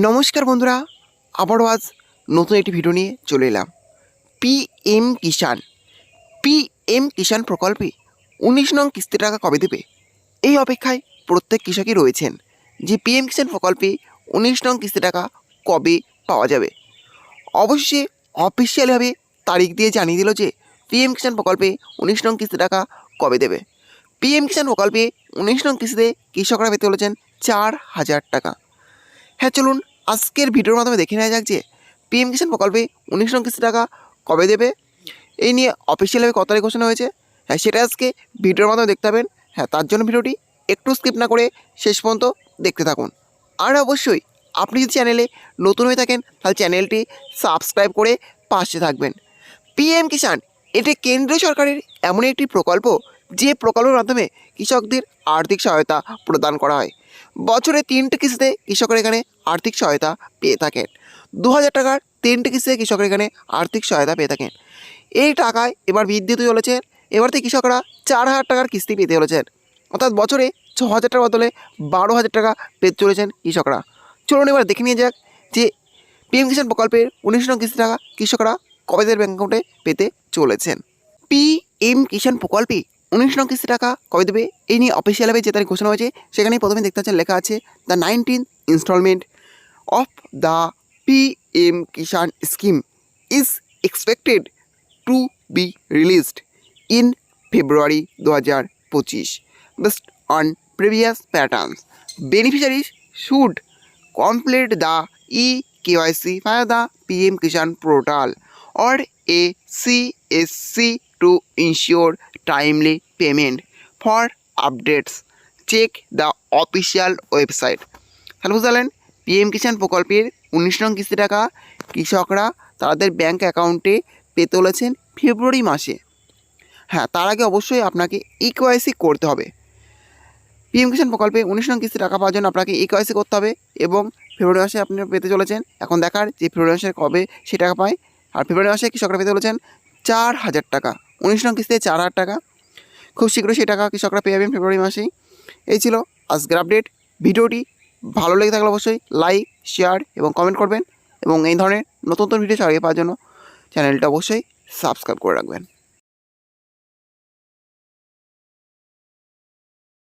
নমস্কার বন্ধুরা, আবারও আজ নতুন একটি ভিডিও নিয়ে চলে এলাম। পিএম কিষাণ প্রকল্পে 19 নং কিস্তি টাকা কবে দেবে, এই অপেক্ষায় প্রত্যেক কৃষকই রয়েছেন যে পিএম কিষাণ প্রকল্পে 19 নং কিস্তি টাকা কবে পাওয়া যাবে। অবশ্যই অফিসিয়ালভাবে তারিখ দিয়ে জানিয়ে দিল যে পিএম কিষাণ প্রকল্পে 19 নং কিস্তি টাকা কবে দেবে। পিএম কিষাণ প্রকল্পে 19 নং কিস্তিতে কৃষকরা পেতে চলেছেন 4,000 টাকা। হ্যাঁ, চলুন আজকের ভিডিওর মাধ্যমে দেখে নেওয়া যাক যে পিএম কিষাণ প্রকল্পে 19 নং কিস্তি টাকা কবে দেবে, এই নিয়ে অফিসিয়ালভাবে কত তারিখ ঘোষণা হয়েছে। হ্যাঁ, সেটা আজকে ভিডিওর মাধ্যমে দেখতে পাবেন। হ্যাঁ, তার জন্য ভিডিওটি একটু স্কিপ না করে শেষ পর্যন্ত দেখতে থাকুন। আর অবশ্যই আপনি যদি চ্যানেলে নতুন হয়ে থাকেন তাহলে চ্যানেলটি সাবস্ক্রাইব করে পাশে থাকবেন। পিএম কিষাণ এটি কেন্দ্রীয় সরকারের এমন একটি প্রকল্প যে প্রকল্পের মাধ্যমে কৃষকদের আর্থিক সহায়তা প্রদান করা হয়। বছরে 3টে কিস্তিতে কৃষকরা এখানে আর্থিক সহায়তা পেয়ে থাকেন। 2,000 টাকার 3টে কিস্তিতে কৃষকরা এখানে আর্থিক সহায়তা পেয়ে থাকেন। এই টাকায় এবার বৃদ্ধি হতে চলেছে। এবার থেকে কৃষকরা 4,000 টাকার কিস্তি পেতে চলেছেন, অর্থাৎ বছরে 6,000 টাকার বদলে 12,000 টাকা পেতে চলেছেন কৃষকরা। চলুন এবার দেখে নিয়ে যাক যে পিএম কিষাণ প্রকল্পের 19 নং কিস্তি টাকা কৃষকরা কবে তাদের ব্যাঙ্ক অ্যাকাউন্টে পেতে চলেছেন। পিএম কিষাণ প্রকল্পে 19 নং কিস্তি টাকা কবে দেবে, এই নিয়ে অফিসিয়ালভাবে যে তারিখ ঘোষণা হয়েছে সেখানেই প্রথমে দেখতে পাচ্ছেন লেখা আছে the 19th installment of the PM Kisan scheme is expected to be released in February 2025 based on previous patterns. Beneficiaries should complete the eKYC via the PM Kishan portal or a CSC to ensure timely payment. For updates, check the official website. তাহলে বুঝলেন, PM কিষাণ প্রকল্পের 19 নং কিস্তি টাকা কৃষকরা তাদের bank অ্যাকাউন্টে পেতে চলেছেন ফেব্রুয়ারি মাসে। হ্যাঁ, তার আগে অবশ্যই আপনাকে ইকেওয়াইসি করতে হবে। পিএম কিষাণ প্রকল্পে 19 নং কিস্তি টাকা পাওয়ার জন্য আপনাকে ইকেওয়াইসি করতে হবে এবং ফেব্রুয়ারি মাসে আপনি পেতে চলেছেন। এখন দেখার যে ফেব্রুয়ারি মাসে কবে সে টাকা পায়। আর ফেব্রুয়ারি মাসে কৃষকরা পেতে চলেছেন 4,000 টাকা। 19 নং কিস্তিতে 4,000 টাকা। খুব শীঘ্রই সেই টাকা কৃষকরা পেয়ে যাবেন ফেব্রুয়ারি মাসেই। এই ছিল আজকের আপডেট। ভিডিওটি ভালো লেগে থাকলে অবশ্যই লাইক, শেয়ার এবং কমেন্ট করবেন এবং এই ধরনের নতুন নতুন ভিডিও আগে পাওয়ার জন্য চ্যানেলটা অবশ্যই সাবস্ক্রাইব করে রাখবেন।